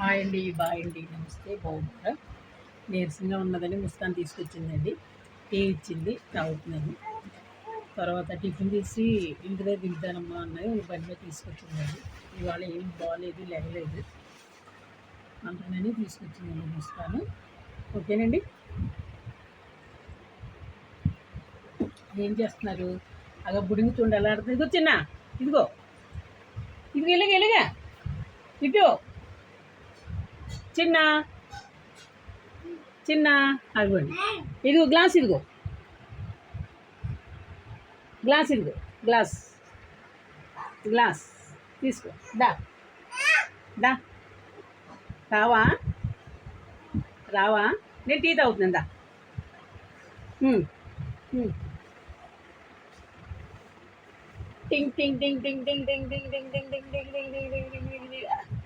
Hi అండి, bye అండి, నమస్తే, బాగున్నారా? నీరసంగా ఉన్నదని ముస్కాన్ తీసుకొచ్చిందండి. టీ ఇచ్చింది, తాగుతున్నాను. తర్వాత టిఫిన్ తీసి ఇంటి దగ్గర దింపుతానమ్మా అన్నది బండిలో తీసుకొచ్చిందండి. ఇవాళ ఏం బాగాలేదు, లేగలేదు అంటున్నాను, తీసుకొచ్చిందండి ముస్కాను. ఓకేనండి. ఏం చేస్తున్నారు? అలా బుడిమి చూడండి ఎలా ఆడుతుంది. ఇదిగో చిన్న, ఇదిగో ఇదిగో ఇలాగా ఇటు చిన్న చిన్న అదిగోండి. ఇదిగో గ్లాస్, ఇదిగో గ్లాస్, ఇదిగో గ్లాస్ గ్లాస్ తీసుకో. దా దా రావా రావా నేను టీ తాగుతున్నాను. దా టింగ్ టింగ్ టింగ్ టింగ్ టింగ్ టింగ్ టింగ్ టింగ్ టింగ్ టింగ్ టింగ్ టింగ్ టింగ్ టింగ్